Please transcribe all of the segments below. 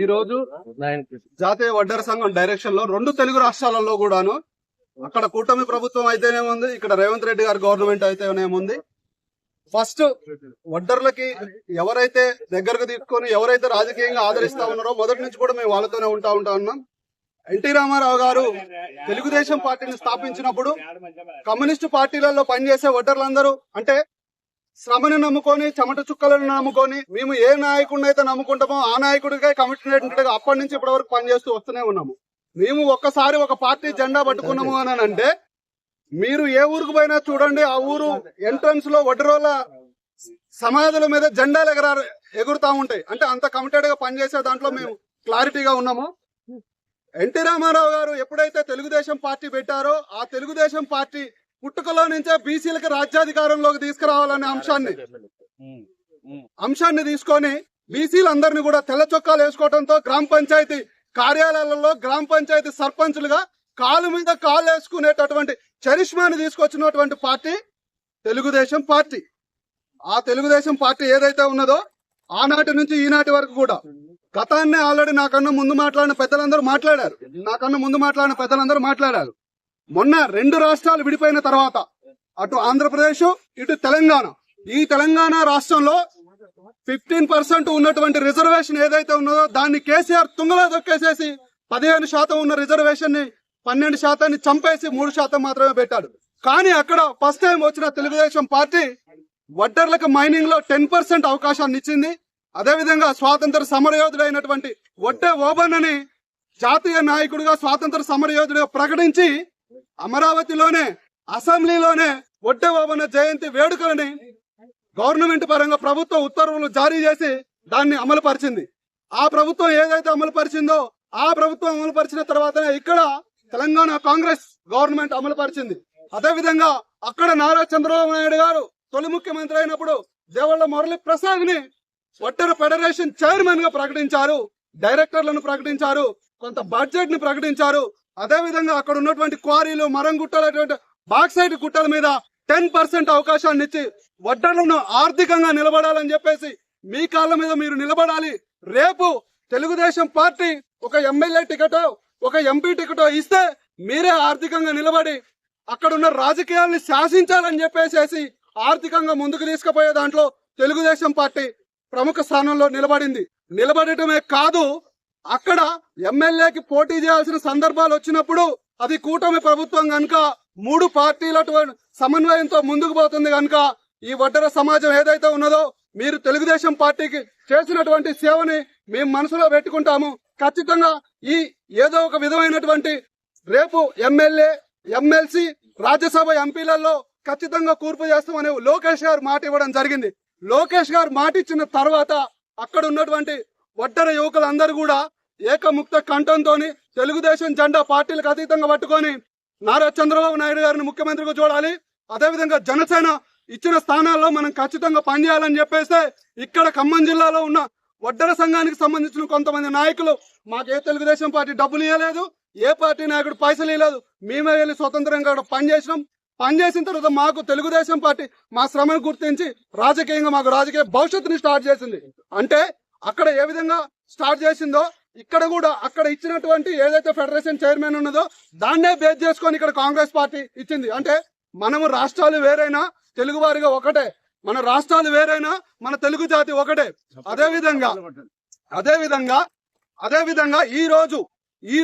ఈ రోజు జాతీయ వడ్డెర సంఘం డైరెక్షన్ లో 2 తెలుగు రాష్ట్రాలలో కూడాను అక్కడ కూటమి ప్రభుత్వం అయితేనేముంది, ఇక్కడ రేవంత్ రెడ్డి గారి గవర్నమెంట్ అయితేనేముంది. ఫస్ట్ వడ్డర్లకి ఎవరైతే దగ్గరకు తీసుకొని ఎవరైతే రాజకీయంగా ఆదరిస్తా ఉన్నారో మొదటి నుంచి కూడా మేము వాళ్ళతోనే ఉంటా ఉన్నాం. ఎన్టీ రామారావు గారు తెలుగుదేశం పార్టీని స్థాపించినప్పుడు కమ్యూనిస్టు పార్టీలలో పనిచేసే వడ్డర్లందరూ అంటే శ్రమని నమ్ముకొని చెమట చుక్కలను నమ్ముకొని మేము ఏ నాయకుడిని అయితే నమ్ముకుంటామో ఆ నాయకుడిగా కమిట్మెంట్ గా అప్పటి నుంచి ఇప్పటి వరకు పనిచేస్తూ వస్తూనే ఉన్నాము. మేము ఒక్కసారి ఒక పార్టీ జెండా పట్టుకున్నాము అని అంటే మీరు ఏ ఊరికి పోయినా చూడండి, ఆ ఊరు ఎంట్రన్స్ లో వడ్డరోల సమాధుల మీద జెండాలు ఎగురుతా ఉంటాయి. అంటే అంత కమిటెడ్ గా పనిచేసే దాంట్లో మేము క్లారిటీగా ఉన్నాము. ఎన్టీ రామారావు గారు ఎప్పుడైతే తెలుగుదేశం పార్టీ పెట్టారో ఆ తెలుగుదేశం పార్టీ పుట్టుకలో నుంచే బీసీలకి రాజ్యాధికారంలోకి తీసుకురావాలనే అంశాన్ని తీసుకొని బీసీలందరినీ కూడా తెల్ల చొక్కాలు వేసుకోవడంతో గ్రామ పంచాయతీ కార్యాలయాలలో గ్రామ పంచాయతీ సర్పంచులుగా కాలు మీద కాలు వేసుకునేటటువంటి చరిష్మాని తీసుకొచ్చినటువంటి పార్టీ తెలుగుదేశం పార్టీ. ఆ తెలుగుదేశం పార్టీ ఏదైతే ఉన్నదో ఆనాటి నుంచి ఈనాటి వరకు కూడా గతాన్ని ఆల్రెడీ నాకన్నా ముందు మాట్లాడిన పెద్దలందరూ మాట్లాడారు. మొన్న 2 రాష్ట్రాలు విడిపోయిన తర్వాత అటు ఆంధ్రప్రదేశ్ ఇటు తెలంగాణ, ఈ తెలంగాణ రాష్ట్రంలో 15% ఉన్నటువంటి రిజర్వేషన్ ఏదైతే ఉన్నదో దాన్ని కేసీఆర్ తుంగలో దొక్కేసేసి 15% ఉన్న రిజర్వేషన్ ని 12% చంపేసి 3% మాత్రమే పెట్టాడు. కానీ అక్కడ ఫస్ట్ టైం వచ్చిన తెలుగుదేశం పార్టీ వడ్డర్లకు మైనింగ్ లో 10% అవకాశాన్ని ఇచ్చింది. అదేవిధంగా స్వాతంత్ర సమరయోధుడైనటువంటి వడ్డే ఓబన్నని జాతీయ నాయకుడిగా స్వాతంత్ర సమరయోధుడిగా ప్రకటించి అమరావతిలోనే అసెంబ్లీలోనే వడ్డే ఓబన్న జయంతి వేడుకలని గవర్నమెంట్ పరంగా ప్రభుత్వం ఉత్తర్వులు జారీ చేసి దాన్ని అమలు పరిచింది. ఆ ప్రభుత్వం ఏదైతే అమలు పరిచిందో ఆ ప్రభుత్వం అమలు పరిచిన తర్వాతనే ఇక్కడ తెలంగాణ కాంగ్రెస్ గవర్నమెంట్ అమలు పరిచింది. అదేవిధంగా అక్కడ నారా చంద్రబాబు నాయుడు గారు తొలి ముఖ్యమంత్రి అయినప్పుడు దేవళ్ల మురళీ ప్రసాద్ ని వడ్డెర ఫెడరేషన్ చైర్మన్ గా ప్రకటించారు, డైరెక్టర్లను ప్రకటించారు, కొంత బడ్జెట్ ని ప్రకటించారు. అదేవిధంగా అక్కడ ఉన్నటువంటి క్వారీలు మరం గుట్టలు బాక్సైట్ గుట్టల మీద 10% అవకాశాన్ని ఇచ్చి వడ్డర్లను ఆర్థికంగా నిలబడాలని చెప్పేసి మీ కాళ్ళ మీద మీరు నిలబడాలి. రేపు తెలుగుదేశం పార్టీ ఒక ఎమ్మెల్యే టికెటో ఒక ఎంపీ టికెటో ఇస్తే మీరే ఆర్థికంగా నిలబడి అక్కడ ఉన్న రాజకీయాల్ని శాసించాలని చెప్పేసి ఆర్థికంగా ముందుకు తీసుకుపోయే దాంట్లో తెలుగుదేశం పార్టీ ప్రముఖ స్థానంలో నిలబడటమే కాదు, అక్కడ ఎమ్మెల్యేకి పోటీ చేయాల్సిన సందర్భాలు వచ్చినప్పుడు అది కూటమి ప్రభుత్వం కనుక 3 పార్టీల సమన్వయంతో ముందుకు పోతుంది కనుక ఈ వడ్డెర సమాజం ఏదైతే ఉన్నదో మీరు తెలుగుదేశం పార్టీకి చేసినటువంటి సేవని మేము మనసులో పెట్టుకుంటాము. ఖచ్చితంగా ఈ ఏదో ఒక విధమైనటువంటి రేపు ఎమ్మెల్యే ఎమ్మెల్సీ రాజ్యసభ ఎంపీలలో ఖచ్చితంగా కూర్పు చేస్తామని లోకేష్ గారు మాట ఇవ్వడం జరిగింది. లోకేష్ గారు మాట ఇచ్చిన తర్వాత అక్కడ ఉన్నటువంటి వడ్డెర యువకులందరూ కూడా ఏకముక్త కంఠంతో తెలుగుదేశం జెండా పార్టీలకు అతీతంగా పట్టుకొని నారా చంద్రబాబు నాయుడు గారిని ముఖ్యమంత్రిగా చూడాలి. అదేవిధంగా జనసేన ఇచ్చిన స్థానాల్లో మనం ఖచ్చితంగా పనిచేయాలని చెప్పేస్తే ఇక్కడ ఖమ్మం జిల్లాలో ఉన్న వడ్డెర సంఘానికి సంబంధించిన కొంతమంది నాయకులు మాకే తెలుగుదేశం పార్టీ డబ్బులు ఇవ్వలేదు, ఏ పార్టీ నాయకుడు పైసలు ఇవ్వలేదు, మేమే వెళ్ళి స్వతంత్రంగా పనిచేసినాం. పనిచేసిన తర్వాత మాకు తెలుగుదేశం పార్టీ మా శ్రమను గుర్తించి రాజకీయంగా మాకు రాజకీయ భవిష్యత్తుని స్టార్ట్ చేసింది. అంటే అక్కడ ఏ విధంగా స్టార్ట్ చేసిందో ఇక్కడ కూడా అక్కడ ఇచ్చినటువంటి ఏదైతే ఫెడరేషన్ చైర్మన్ ఉన్నదో దాన్నే బేస్ చేసుకొని ఇక్కడ కాంగ్రెస్ పార్టీ ఇచ్చింది. అంటే మనము రాష్ట్రాలు వేరైనా తెలుగు వారిగా ఒకటే, మన రాష్ట్రాలు వేరైనా మన తెలుగు జాతి ఒకటే. అదేవిధంగా ఈ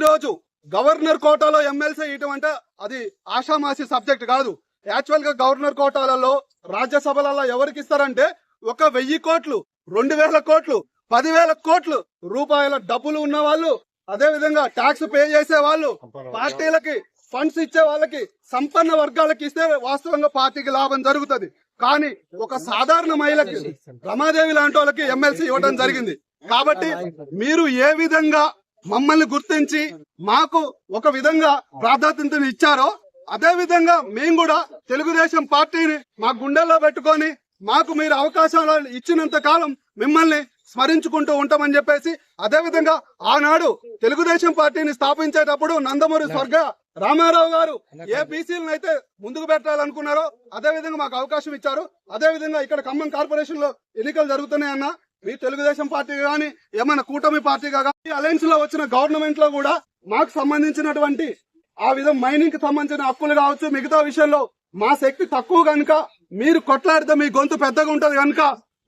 రోజు గవర్నర్ కోటాలో ఎమ్మెల్సీ ఇయటం అంటే అది ఆషామాషి సబ్జెక్ట్ కాదు. యాక్చువల్ గా గవర్నర్ కోటాలలో రాజ్యసభలలో ఎవరికి ఇస్తారంటే 1,000 కోట్లు, 2,000 కోట్లు, 10,000 కోట్లు రూపాయల డబ్బులు ఉన్న వాళ్ళు, అదే విధంగా ట్యాక్స్ పే చేసే వాళ్ళు, పార్టీలకి ఫండ్స్ ఇచ్చే వాళ్ళకి, సంపన్న వర్గాలకి ఇస్తే వాస్తవంగా పార్టీకి లాభం జరుగుతుంది. కానీ ఒక సాధారణ మహిళకి రమాదేవి లాంటి వాళ్ళకి ఎమ్మెల్సీ ఇవ్వడం జరిగింది. కాబట్టి మీరు ఏ విధంగా మమ్మల్ని గుర్తించి మాకు ఒక విధంగా ప్రాధాన్యతను ఇచ్చారో అదే విధంగా మేము కూడా తెలుగుదేశం పార్టీని మా గుండెల్లో పెట్టుకొని మాకు మీరు అవకాశాలు ఇచ్చినంత కాలం మిమ్మల్ని స్మరించుకుంటూ ఉంటామని చెప్పేసి, అదే విధంగా ఆనాడు తెలుగుదేశం పార్టీని స్థాపించేటప్పుడు నందమూరి స్వర్గ రామారావు గారు ఏ బీసీలను అయితే ముందుకు పెట్టాలనుకున్నారో అదే విధంగా మాకు అవకాశం ఇచ్చారు. అదే విధంగా ఇక్కడ ఖమ్మం కార్పొరేషన్ లో ఎన్నికలు జరుగుతున్నాయన్న మీ తెలుగుదేశం పార్టీ గానీ ఏమైనా కూటమి పార్టీగా కానీ అలయన్స్ లో వచ్చిన గవర్నమెంట్ లో కూడా మాకు సంబంధించినటువంటి ఆ విధంగా మైనింగ్ కి సంబంధించిన హక్కులు కావచ్చు మిగతా విషయంలో మా శక్తి తక్కువ గనుక మీరు కొట్లాడితే మీ గొంతు పెద్దగా ఉంటది కనుక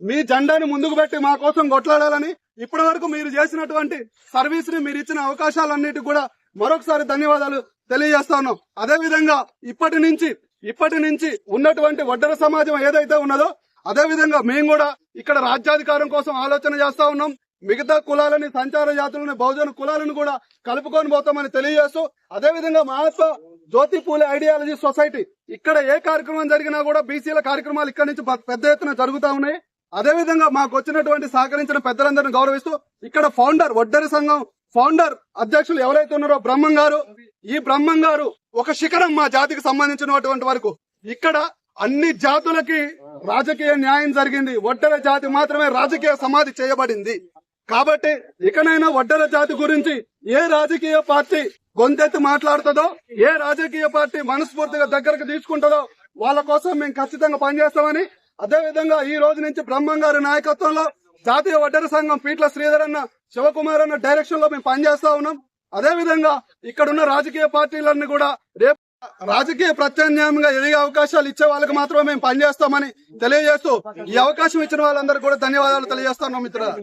మీ జెండాని ముందుకు పెట్టి మా కోసం కొట్లాడాలని ఇప్పటి వరకు మీరు చేసినటువంటి సర్వీస్ ని మీరు ఇచ్చిన అవకాశాలన్నిటికీ కూడా మరొకసారి ధన్యవాదాలు తెలియజేస్తా ఉన్నాం. అదే విధంగా ఇప్పటి నుంచి ఉన్నటువంటి వడ్డెర సమాజం ఏదైతే ఉన్నదో అదే విధంగా మేము కూడా ఇక్కడ రాజ్యాధికారం కోసం ఆలోచన చేస్తా ఉన్నాం. మిగతా కులాలని సంచార జాతులని బహుజన కులాలను కూడా కలుపుకొని పోతామని తెలియజేస్తూ అదే విధంగా మహాత్మా జ్యోతి పూలే ఐడియాలజీ సొసైటీ ఇక్కడ ఏ కార్యక్రమం జరిగినా కూడా బీసీల కార్యక్రమాలు ఇక్కడ నుంచి పెద్ద ఎత్తున జరుగుతా ఉన్నాయి. అదే విధంగా మాకు వచ్చినటువంటి సహకరించిన పెద్దలందరినీ గౌరవిస్తూ ఇక్కడ ఫౌండర్ వడ్డెర సంఘం ఫౌండర్ అధ్యక్షులు ఎవరైతే ఉన్నారో బ్రహ్మం గారు, ఈ బ్రహ్మం గారు ఒక శిఖరం మా జాతికి సంబంధించినటువంటి వరకు ఇక్కడ అన్ని జాతులకి రాజకీయ న్యాయం జరిగింది. వడ్డెర జాతి మాత్రమే రాజకీయ సమాధి చేయబడింది. కాబట్టి ఇకనైనా వడ్డెర జాతి గురించి ఏ రాజకీయ పార్టీ గొంతెత్తి మాట్లాడుతుందో, ఏ రాజకీయ పార్టీ మనస్ఫూర్తిగా దగ్గరకు తీసుకుంటుందో వాళ్ళ కోసం మేము ఖచ్చితంగా పనిచేస్తామని, అదే విధంగా ఈ రోజు నుంచి బ్రహ్మం గారి నాయకత్వంలో జాతీయ వడ్డెర సంఘం పీట్ల శ్రీధర్ అన్న శివకుమార్ అన్న డైరెక్షన్ లో మేము పనిచేస్తా ఉన్నాం. అదే విధంగా ఇక్కడున్న రాజకీయ పార్టీలన్నీ కూడా రేపు రాజకీయ ప్రత్యామ్నాయంగా ఎదిగే అవకాశాలు ఇచ్చే వాళ్ళకి మాత్రమే మేము పనిచేస్తామని తెలియజేస్తూ ఈ అవకాశం ఇచ్చిన వాళ్ళందరూ కూడా ధన్యవాదాలు తెలియజేస్తాను మిత్రులారా.